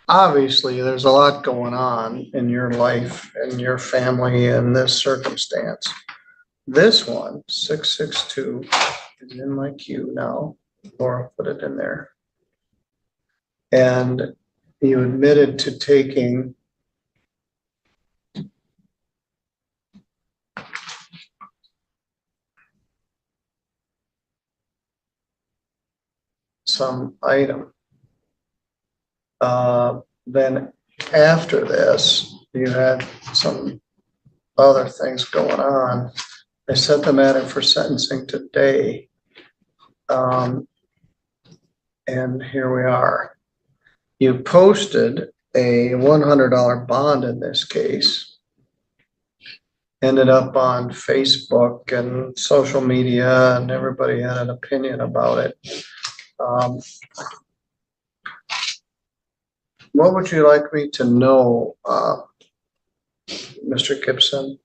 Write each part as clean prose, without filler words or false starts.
obviously there's a lot going on in your life and your family in this circumstance. This one, 662, is in my queue now. Laura put it in there. And you admitted to taking some item. Then after this, you had some other things going on. I set the matter for sentencing today. And here we are. You posted a $100 bond in this case. Ended up on Facebook and social media, and everybody had an opinion about it. What would you like me to know, Mr. Gibson?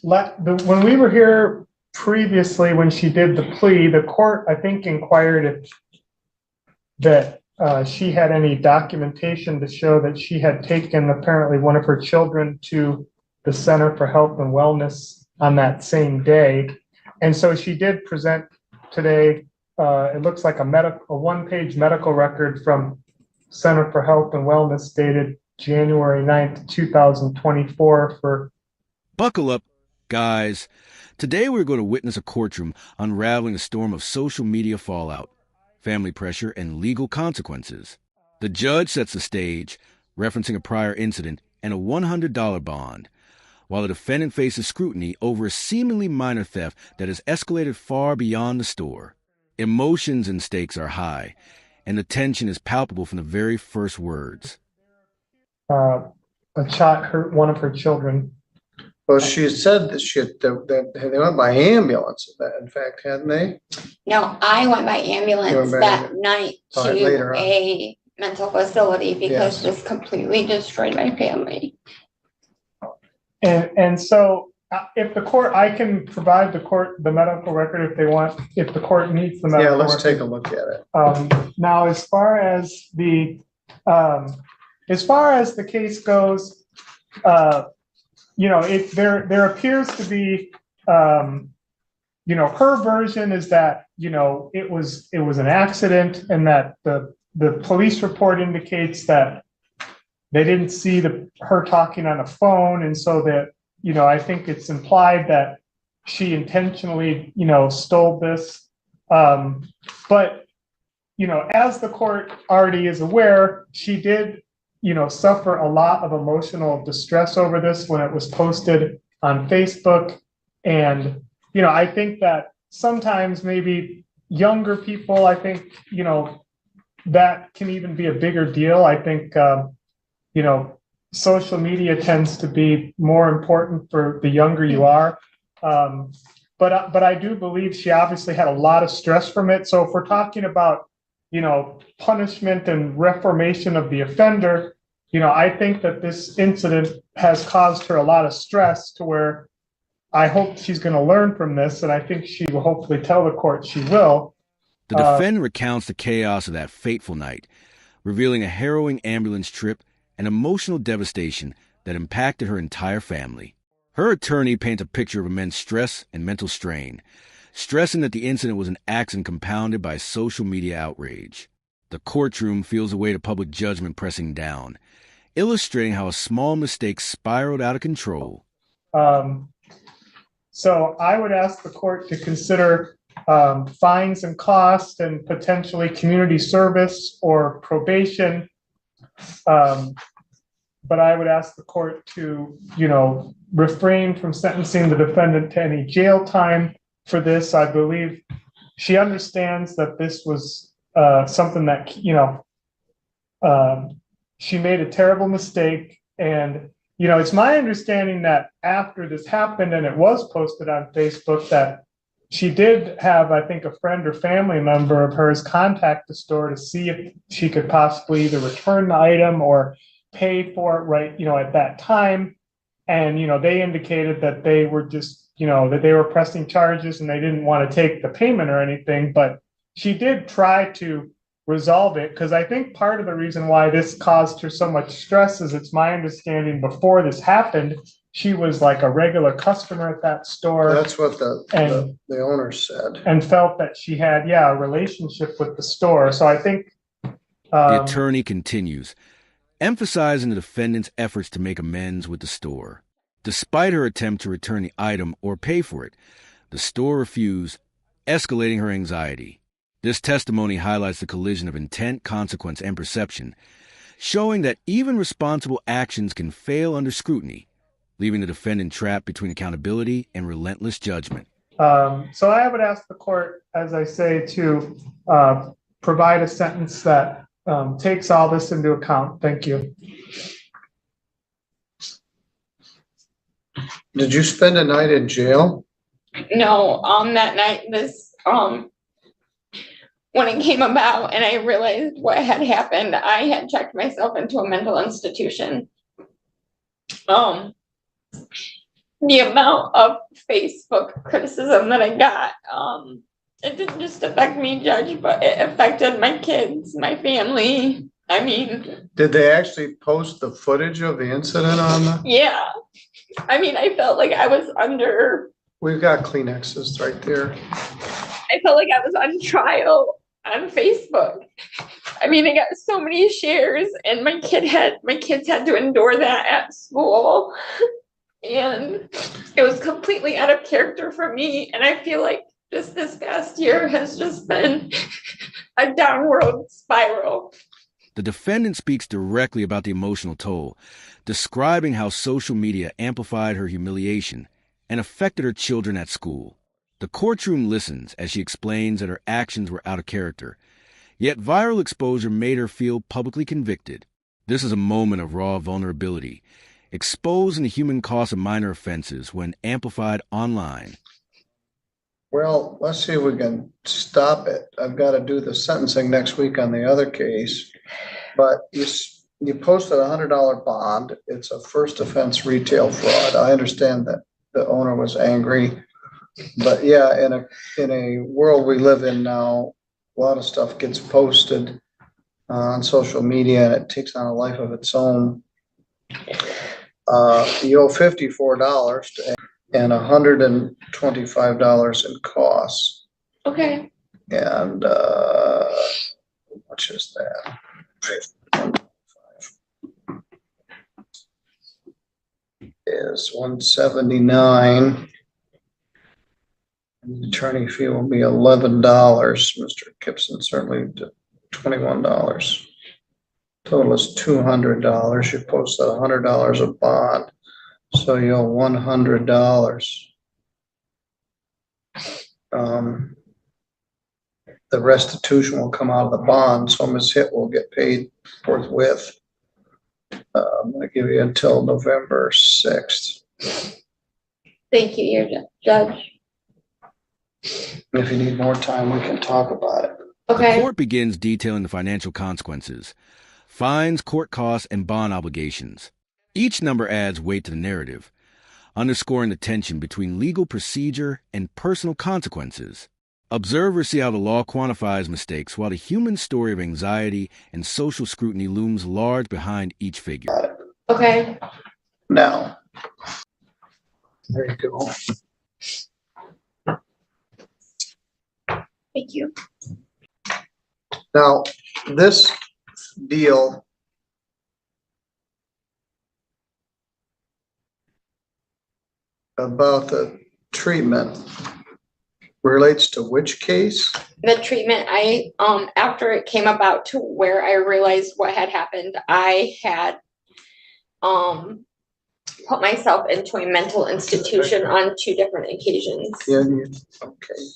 When we were here previously, when she did the plea, the court, I think, inquired if that she had any documentation to show that she had taken apparently one of her children to the Center for Health and Wellness on that same day. And so she did present today, it looks like a one-page medical record from Center for Health and Wellness dated January 9th, 2024 for... Buckle up, guys. Today we're going to witness a courtroom unraveling a storm of social media fallout, family pressure, and legal consequences. The judge sets the stage, referencing a prior incident and a $100 bond, while the defendant faces scrutiny over a seemingly minor theft that has escalated far beyond the store. Emotions and stakes are high, and the tension is palpable from the very first words. One of her children. Well, she said that they went by ambulance, in fact, hadn't they? No, I went by ambulance that night to a mental facility because this completely destroyed my family. And so if the court, I can provide the court the medical record if they want, if the court needs the medical record. Yeah, let's take a look at it. Now, as far as the case goes, there appears to be, her version is that, it was an accident, and that the police report indicates that they didn't see her talking on a phone. And so that, I think it's implied that she intentionally, stole this. But, as the court already is aware, she did, suffer a lot of emotional distress over this when it was posted on Facebook. And, I think that sometimes maybe younger people, I think, that can even be a bigger deal. I think, social media tends to be more important for the younger you are. But I do believe she obviously had a lot of stress from it. So if we're talking about, punishment and reformation of the offender, I think that this incident has caused her a lot of stress to where I hope she's going to learn from this. And I think she will hopefully tell the court she will. The defendant recounts the chaos of that fateful night, revealing a harrowing ambulance trip and emotional devastation that impacted her entire family. Her attorney paints a picture of immense stress and mental strain, stressing that the incident was an accident compounded by social media outrage. The courtroom feels the weight of public judgment pressing down, illustrating how a small mistake spiraled out of control. So I would ask the court to consider fines and costs and potentially community service or probation. But I would ask the court to, refrain from sentencing the defendant to any jail time for this. I believe she understands that this was something that, she made a terrible mistake. And, it's my understanding that after this happened and it was posted on Facebook, that she did have, I think, a friend or family member of hers contact the store to see if she could possibly either return the item or pay for it right, at that time. And, they indicated that they were just, that they were pressing charges and they didn't want to take the payment or anything. But she did try to resolve it, because I think part of the reason why this caused her so much stress is it's my understanding before this happened, she was like a regular customer at that store. That's what the owner said. And felt that she had, a relationship with the store. So I think the attorney continues, emphasizing the defendant's efforts to make amends with the store. Despite her attempt to return the item or pay for it, the store refused, escalating her anxiety. This testimony highlights the collision of intent, consequence, and perception, showing that even responsible actions can fail under scrutiny, leaving the defendant trapped between accountability and relentless judgment. So I would ask the court, as I say, to provide a sentence that takes all this into account. Thank you. Did you spend a night in jail? No, that night, when it came about and I realized what had happened, I had checked myself into a mental institution. The amount of Facebook criticism that I got, it didn't just affect me, Judge, but it affected my kids, my family. I mean, did they actually post the footage of the incident on the? Yeah. I mean, I felt like I was under. We've got Kleenexes right there. I felt like I was on trial on Facebook. I mean, I got so many shares, and my kids had to endure that at school. And it was completely out of character for me. And I feel like just this past year has just been a downward spiral. The defendant speaks directly about the emotional toll, describing how social media amplified her humiliation and affected her children at school. The courtroom listens as she explains that her actions were out of character, yet viral exposure made her feel publicly convicted. This is a moment of raw vulnerability, exposing the human cost of minor offenses when amplified online. Well, let's see if we can stop it. I've got to do the sentencing next week on the other case, but you posted a $100 bond. It's a first offense retail fraud. I understand that the owner was angry, but yeah, in a world we live in now, a lot of stuff gets posted on social media and it takes on a life of its own. You owe $54 and $125 in costs. Okay. And how much is that? Is $179. The attorney fee will be $11. Mr. Gibson certainly did $21. Total is $200. You posted $100 of bond, so you owe $100. The restitution will come out of the bond, so Ms. Hitt will get paid forthwith. I'm going to give you until November 6th. Thank you, your judge. If you need more time, we can talk about it. Okay. The court begins detailing the financial consequences, fines, court costs, and bond obligations. Each number adds weight to the narrative, underscoring the tension between legal procedure and personal consequences. Observers see how the law quantifies mistakes while the human story of anxiety and social scrutiny looms large behind each figure. Okay. Now, there you go. Thank you. Now, this deal about the treatment relates to which case? The treatment, after it came about to where I realized what had happened, I had put myself into a mental institution on 2 different occasions. Yeah, you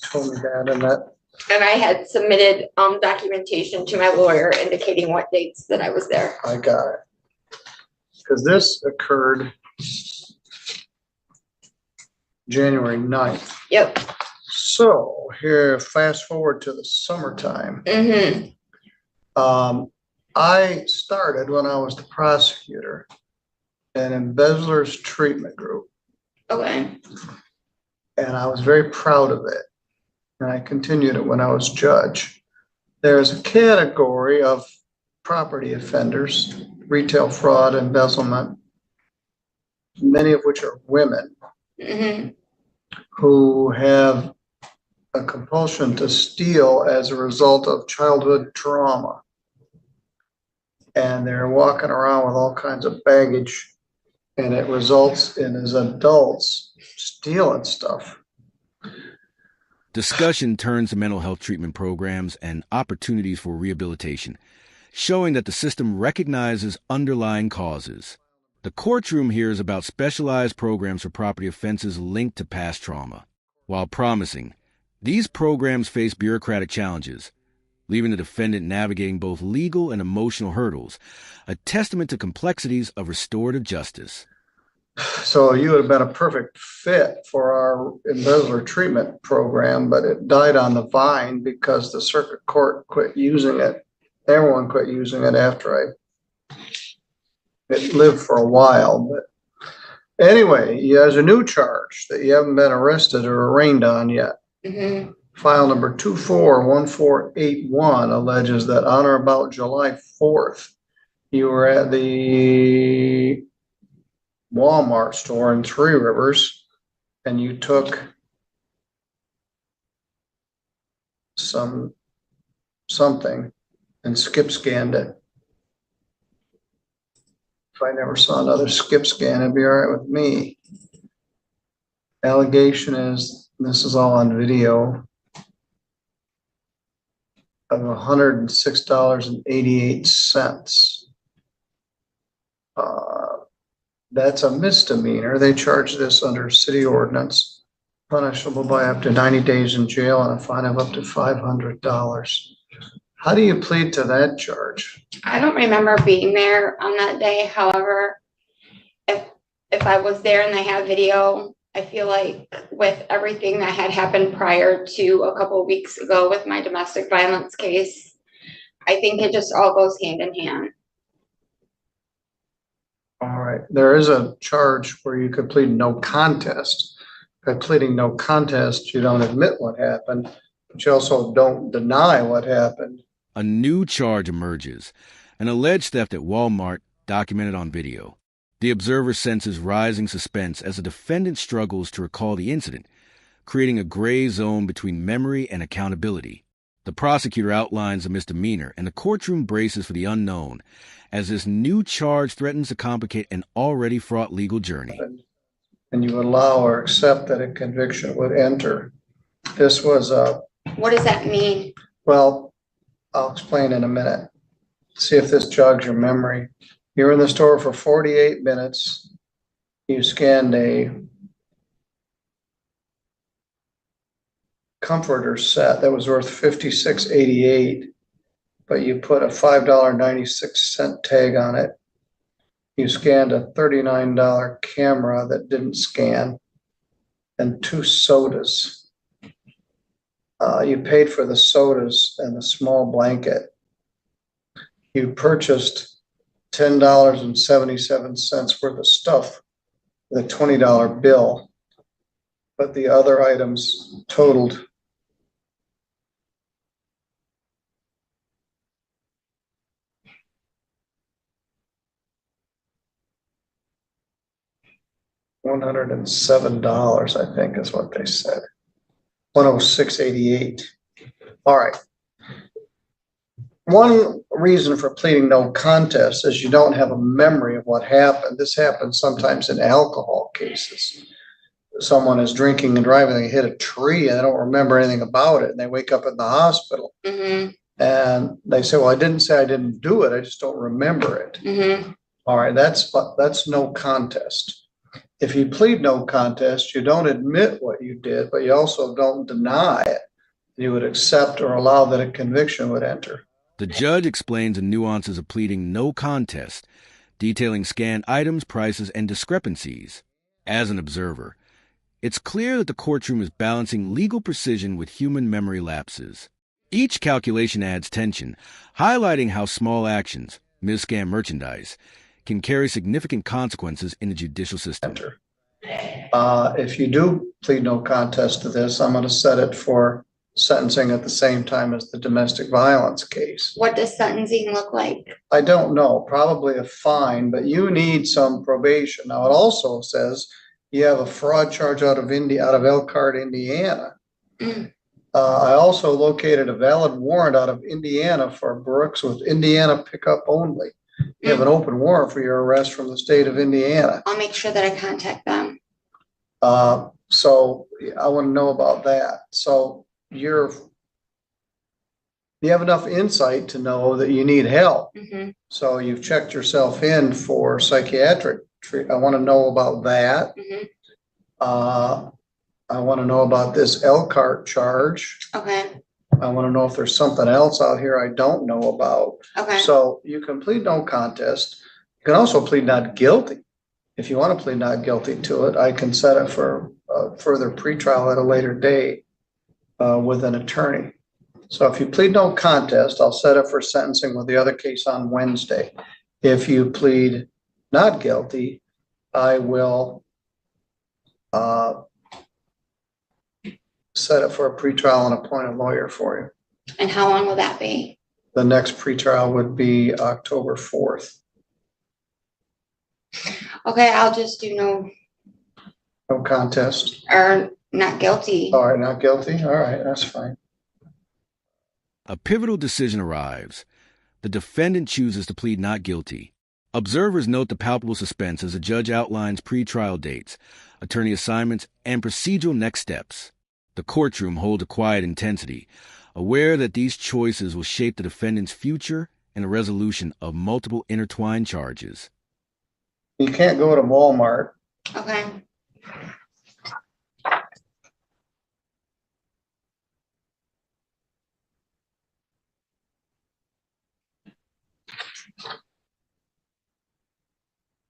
told me that, and I had submitted documentation to my lawyer indicating what dates that I was there. I got it. Because this occurred January 9th. Yep. So here, fast forward to the summertime. Mm-hmm. I started when I was the prosecutor an embezzlers treatment group. Okay. And I was very proud of it. And I continued it when I was judge. there's a category of property offenders, retail fraud, embezzlement, many of which are women Mhm. who have a compulsion to steal as a result of childhood trauma. And they're walking around with all kinds of baggage, and it results in, as adults, stealing stuff. Discussion turns to mental health treatment programs and opportunities for rehabilitation, showing that the system recognizes underlying causes. The courtroom here is about specialized programs for property offenses linked to past trauma. While promising, these programs face bureaucratic challenges, leaving the defendant navigating both legal and emotional hurdles, a testament to complexities of restorative justice. So you would have been a perfect fit for our embezzler treatment program, but it died on the vine because the circuit court quit using it. Everyone quit using it after it lived for a while. But anyway, there's a new charge that you haven't been arrested or arraigned on yet. Mhm. File number 241481 alleges that on or about July 4th, you were at the Walmart store in Three Rivers and you took something and skip scanned it. If I never saw another skip scan, it'd be all right with me. Allegation is, this is all on video, of $106.88. That's a misdemeanor. They charge this under city ordinance, punishable by up to 90 days in jail and a fine of up to $500. How do you plead to that charge? I don't remember being there on that day. However, if I was there and they have video, I feel like with everything that had happened prior to a couple of weeks ago with my domestic violence case, I think it just all goes hand in hand. All right, there is a charge where you could plead no contest. By pleading no contest, you don't admit what happened, but you also don't deny what happened. A new charge emerges, an alleged theft at Walmart documented on video. The observer senses rising suspense as the defendant struggles to recall the incident, creating a gray zone between memory and accountability. The prosecutor outlines the misdemeanor, and the courtroom braces for the unknown, as this new charge threatens to complicate an already fraught legal journey. And you allow or accept that a conviction would enter. This was What does that mean? well, I'll explain in a minute. See if this jogs your memory. You were in the store for 48 minutes. You scanned a comforter set that was worth $56.88, but you put a $5.96 tag on it. You scanned a $39 camera that didn't scan and 2 sodas. You paid for the sodas and the small blanket. You purchased $10.77 worth of stuff with a $20 bill, but the other items totaled $107, I think is what they said. 106.88. All right. One reason for pleading no contest is you don't have a memory of what happened. This happens sometimes in alcohol cases. Someone is drinking and driving, they hit a tree and they don't remember anything about it, and they wake up in the hospital. Mm-hmm. And they say, well, I didn't say I didn't do it, I just don't remember it. Mm-hmm. All right, that's no contest. If you plead no contest, you don't admit what you did, but you also don't deny it. You would accept or allow that a conviction would enter. The judge explains the nuances of pleading no contest, detailing scanned items, prices, and discrepancies. As an observer, it's clear that the courtroom is balancing legal precision with human memory lapses. Each calculation adds tension, highlighting how small actions, mis-scanned merchandise, can carry significant consequences in the judicial system. If you do plead no contest to this, I'm going to set it for sentencing at the same time as the domestic violence case. What does sentencing look like? I don't know, probably a fine, but you need some probation. Now, it also says you have a fraud charge out of Elkhart, Indiana. Mm. I also located a valid warrant out of Indiana for Brooks with Indiana pickup only. You have an open warrant for your arrest from the state of Indiana. I'll make sure that I contact them. So I want to know about that. So you have enough insight to know that you need help. Mm-hmm. So you've checked yourself in for psychiatric treatment. I want to know about that. Mm-hmm. I want to know about this Elkhart charge. Okay. I want to know if there's something else out here I don't know about. Okay. So you can plead no contest. You can also plead not guilty. If you want to plead not guilty to it, I can set it for further pretrial at a later date with an attorney. So if you plead no contest, I'll set it for sentencing with the other case on Wednesday. If you plead not guilty, I will set it for a pretrial and appoint a lawyer for you. And how long will that be? The next pretrial would be October 4th. Okay, I'll just do no contest. or not guilty. All right, not guilty. All right, that's fine. A pivotal decision arrives. The defendant chooses to plead not guilty. Observers note the palpable suspense as the judge outlines pretrial dates, attorney assignments, and procedural next steps. The courtroom holds a quiet intensity, aware that these choices will shape the defendant's future and the resolution of multiple intertwined charges. You can't go to Walmart. Okay.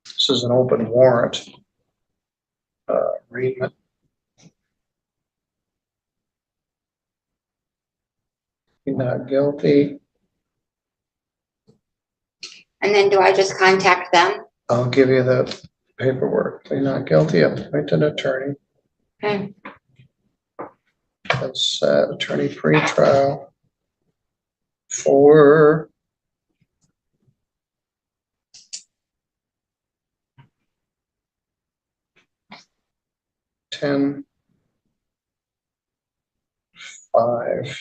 This is an open warrant. Arraignment. You're not guilty. And then do I just contact them? I'll give you the paperwork. You're not guilty. Appoint an attorney. Okay. That's attorney pretrial for $10, $5,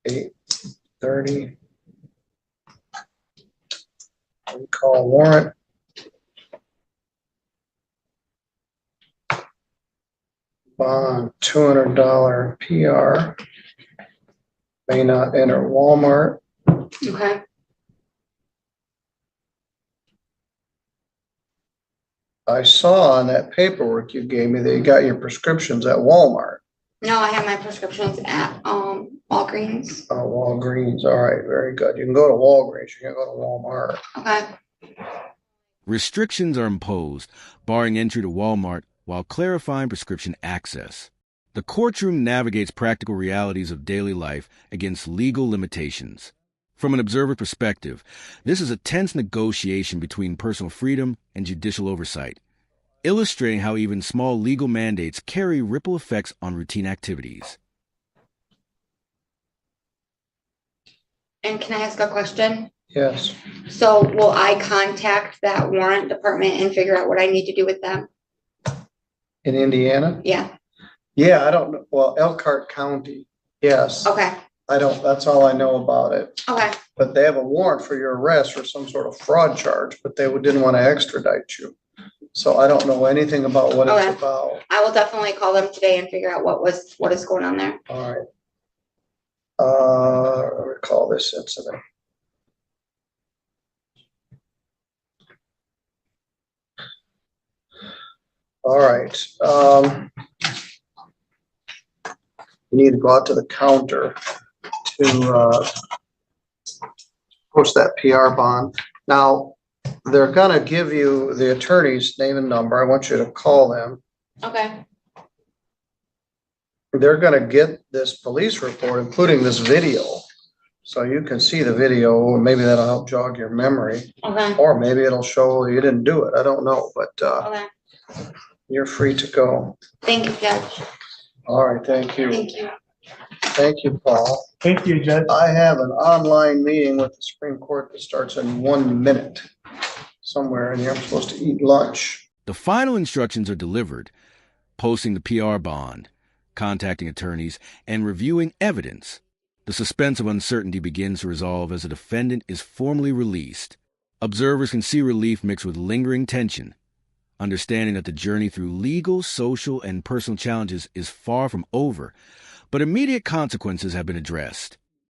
$8:30. Call warrant. Bond $200 PR. May not enter Walmart. Okay. I saw on that paperwork you gave me that you got your prescriptions at Walmart. No, I have my prescriptions at Walgreens. Oh, Walgreens. All right, very good. You can go to Walgreens. You can't go to Walmart. Okay. Restrictions are imposed, barring entry to Walmart while clarifying prescription access. The courtroom navigates practical realities of daily life against legal limitations. From an observer perspective, this is a tense negotiation between personal freedom and judicial oversight, illustrating how even small legal mandates carry ripple effects on routine activities. And can I ask a question? Yes. So will I contact that warrant department and figure out what I need to do with them? In Indiana? Yeah. Yeah, I don't know. Well, Elkhart County. Yes. Okay. I don't, that's all I know about it. Okay. But they have a warrant for your arrest for some sort of fraud charge, but they didn't want to extradite you. So I don't know anything about what Okay. it's about. I will definitely call them today and figure out what is going on there. All right. I recall this incident. All right. You need to go out to the counter to post that PR bond. Now, they're gonna give you the attorney's name and number. I want you to call them. Okay. They're gonna get this police report, including this video. So you can see the video, and maybe that'll help jog your memory. Okay. Or maybe it'll show you didn't do it. I don't know, but Okay. you're free to go. Thank you, Judge. All right, thank you. Thank you. Thank you, Paul. Thank you, Judge. I have an online meeting with the Supreme Court that starts in 1 minute. Somewhere in here, I'm supposed to eat lunch. The final instructions are delivered: posting the PR bond, contacting attorneys, and reviewing evidence. The suspense of uncertainty begins to resolve as the defendant is formally released. Observers can see relief mixed with lingering tension, understanding that the journey through legal, social, and personal challenges is far from over, but immediate consequences have been addressed.